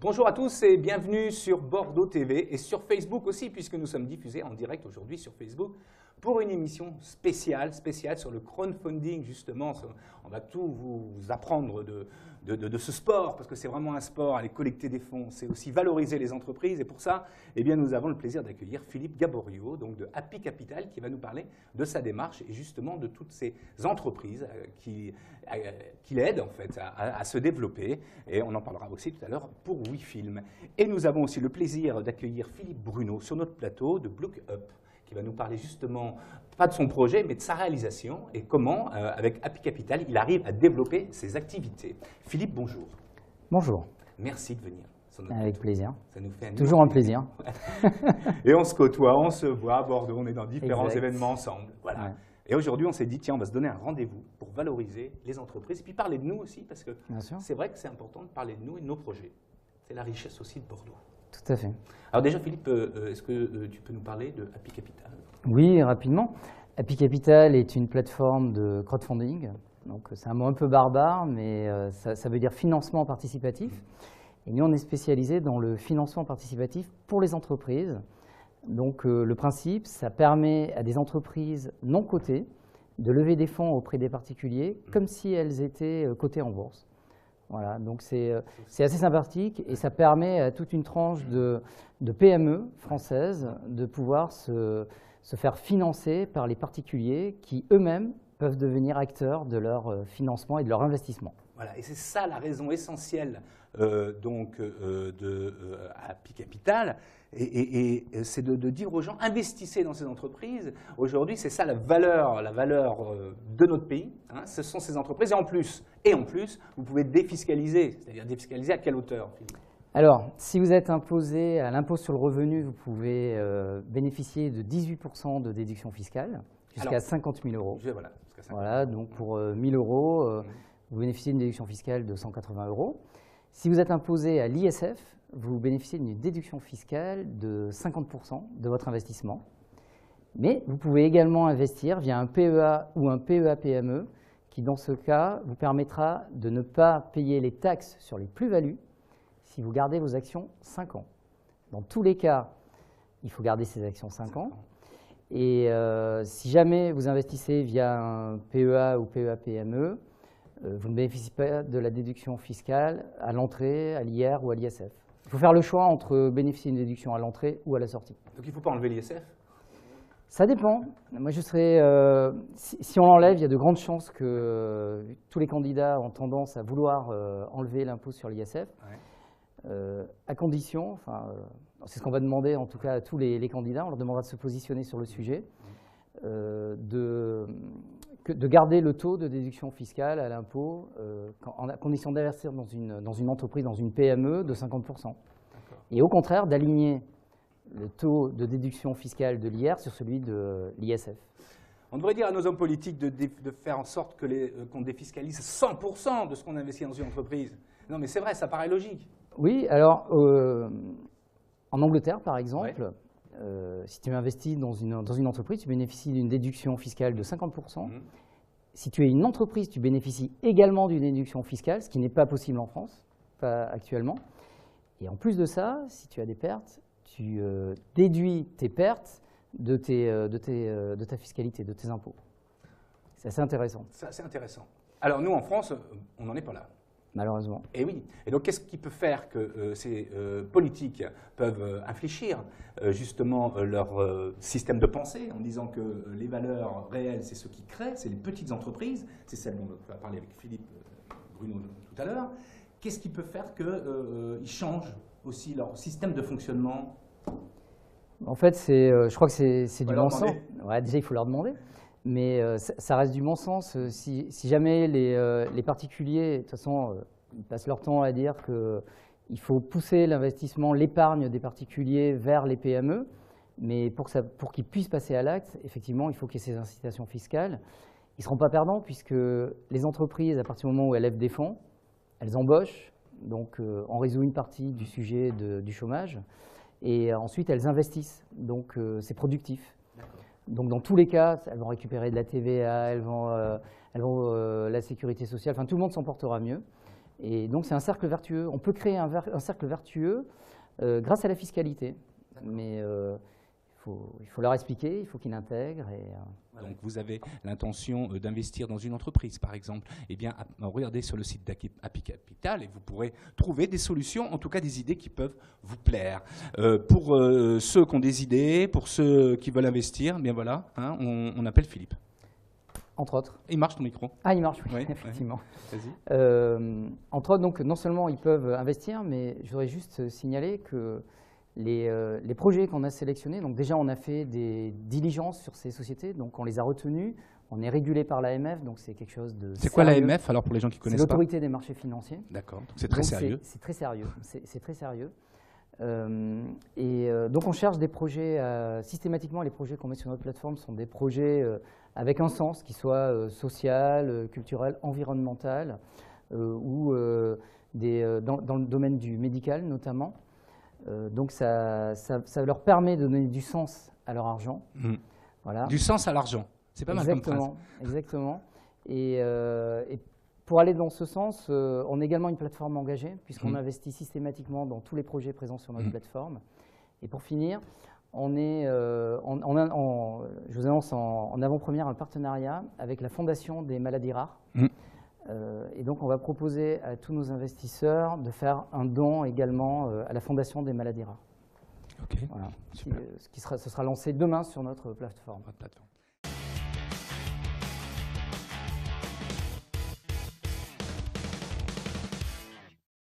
Bonjour à tous et bienvenue sur Bordeaux TV et sur Facebook aussi, puisque nous sommes diffusés en direct aujourd'hui sur Facebook pour une émission spéciale sur le crowdfunding, justement. On va tout vous apprendre de ce sport, parce que c'est vraiment un sport, aller collecter des fonds, c'est aussi valoriser les entreprises. Et pour ça, eh bien, nous avons le plaisir d'accueillir Philippe Gaborio, donc de Happy Capital, qui va nous parler de sa démarche et justement de toutes ces entreprises qui l'aident en fait à se développer. Et on en parlera aussi tout à l'heure pour WeFilm. Et nous avons aussi le plaisir d'accueillir Philippe Bruno sur notre plateau de Look Up, qui va nous parler justement, pas de son projet, mais de sa réalisation et comment, avec Happy Capital, il arrive à développer ses activités. Philippe, bonjour. Bonjour. Merci de venir. Avec plaisir. Ça nous fait toujours un plaisir. Et on se côtoie, on se voit à Bordeaux, on est dans différents exact. événements ensemble. Voilà. Ouais. Et aujourd'hui, on s'est dit, tiens, on va se donner un rendez-vous pour valoriser les entreprises et puis parler de nous aussi, parce que c'est vrai que c'est important de parler de nous et de nos projets. C'est la richesse aussi de Bordeaux. Tout à fait. Alors déjà, Philippe, est-ce que tu peux nous parler de Happy Capital? Oui, rapidement. Happy Capital est une plateforme de crowdfunding. Donc, c'est un mot un peu barbare, mais ça veut dire financement participatif. Et nous, on est spécialisé dans le financement participatif pour les entreprises. Donc, le principe, ça permet à des entreprises non cotées de lever des fonds auprès des particuliers comme si elles étaient cotées en bourse. Voilà, donc c'est assez sympathique et ça permet à toute une tranche de PME françaises de pouvoir se faire financer par les particuliers qui eux-mêmes peuvent devenir acteurs de leur financement et de leur investissement. Voilà, et c'est ça la raison essentielle de Happy Capital, et c'est de dire aux gens, investissez dans ces entreprises. Aujourd'hui, c'est ça la valeur de notre pays, hein, ce sont ces entreprises, et en plus, vous pouvez défiscaliser, c'est-à-dire défiscaliser à quelle hauteur, Philippe? Alors, si vous êtes imposé à l'impôt sur le revenu, vous pouvez bénéficier de 18% de déduction fiscale jusqu'à 50 000 euros. Voilà, donc pour 1 000 euros, vous bénéficiez d'une déduction fiscale de 180 euros. Si vous êtes imposé à l'ISF, vous bénéficiez d'une déduction fiscale de 50% de votre investissement. Mais vous pouvez également investir via un PEA ou un PEA-PME qui, dans ce cas, vous permettra de ne pas payer les taxes sur les plus-values si vous gardez vos actions 5 ans. Dans tous les cas, il faut garder ces actions 5 ans. Et si jamais vous investissez via un PEA ou PEA-PME, vous ne bénéficiez pas de la déduction fiscale à l'entrée, à l'IR ou à l'ISF. Il faut faire le choix entre bénéficier d'une déduction à l'entrée ou à la sortie. Donc il ne faut pas enlever l'ISF? Ça dépend. Moi, je serais, si on l'enlève, il y a de grandes chances que tous les candidats ont tendance à vouloir enlever l'impôt sur l'ISF, à condition, enfin, c'est ce qu'on va demander en tout cas à tous les candidats, on leur demandera de se positionner sur le sujet, de garder le taux de déduction fiscale à l'impôt à condition d'investir dans une entreprise, dans une PME de 50%. Et au contraire, d'aligner le taux de déduction fiscale de l'IR sur celui de l'ISF. On devrait dire à nos hommes politiques de faire en sorte qu'on défiscalise 100% de ce qu'on investit dans une entreprise. Non mais c'est vrai, ça paraît logique. Oui, alors en Angleterre par exemple, si tu investis dans une entreprise, tu bénéficies d'une déduction fiscale de 50%. Si tu es une entreprise, tu bénéficies également d'une déduction fiscale, ce qui n'est pas possible en France, pas actuellement. Et en plus de ça, si tu as des pertes, tu déduis tes pertes de ta fiscalité, de tes impôts. C'est assez intéressant. C'est assez intéressant. Alors nous, en France, on n'en est pas là. Malheureusement. Et oui. Et donc, qu'est-ce qui peut faire que ces politiques peuvent infléchir justement leur système de pensée en disant que les valeurs réelles, c'est ce qui crée, c'est les petites entreprises, c'est celle dont on va parler avec Philippe Bruno tout à l'heure. Qu'est-ce qui peut faire qu'ils changent aussi leur système de fonctionnement? En fait, je crois que c'est du bon sens. Ouais, déjà, il faut leur demander. Mais ça reste du bon sens. Si jamais les particuliers, de toute façon, ils passent leur temps à dire qu'il faut pousser l'investissement, l'épargne des particuliers vers les PME, mais pour qu'ils puissent passer à l'acte, effectivement, il faut qu'il y ait ces incitations fiscales. Ils ne seront pas perdants puisque les entreprises, à partir du moment où elles lèvent des fonds, elles embauchent, donc on résout une partie du sujet du chômage, et ensuite elles investissent, donc c'est productif. Donc dans tous les cas, elles vont récupérer de la TVA, elles vont la sécurité sociale, enfin tout le monde s'en portera mieux. Et donc c'est un cercle vertueux. On peut créer un cercle vertueux grâce à la fiscalité. Mais il faut leur expliquer, il faut qu'ils l'intègrent. Donc vous avez l'intention d'investir dans une entreprise, par exemple. Eh bien, regardez sur le site d'Happy Capital et vous pourrez trouver des solutions, en tout cas des idées qui peuvent vous plaire. Pour ceux qui ont des idées, pour ceux qui veulent investir, bien voilà, hein, on appelle Philippe. Entre autres. Il marche ton micro? Ah, il marche, oui, oui effectivement. Vas-y. Entre autres, donc, non seulement ils peuvent investir, mais je voudrais juste signaler que les projets qu'on a sélectionnés, donc déjà on a fait des diligences sur ces sociétés, donc on les a retenus, on est régulé par l'AMF, donc c'est quelque chose de C'est quoi l'AMF alors pour les gens qui connaissent pas? C'est l'autorité des marchés financiers. D'accord, donc c'est très sérieux. C'est très sérieux, c'est très sérieux. Donc on cherche des projets, systématiquement les projets qu'on met sur notre plateforme sont des projets avec un sens qui soit social, culturel, environnemental, ou dans le domaine du médical notamment. Donc ça leur permet de donner du sens à leur argent. Voilà. Du sens à l'argent, c'est pas mal comme phrase. Exactement. Et pour aller dans ce sens, on est également une plateforme engagée, puisqu'on investit systématiquement dans tous les projets présents sur notre plateforme. Et pour finir, je vous annonce en avant-première un partenariat avec la Fondation des maladies rares. Et donc, on va proposer à tous nos investisseurs de faire un don également à la Fondation des maladies rares. Ok. Voilà. Ce sera lancé demain sur notre plateforme.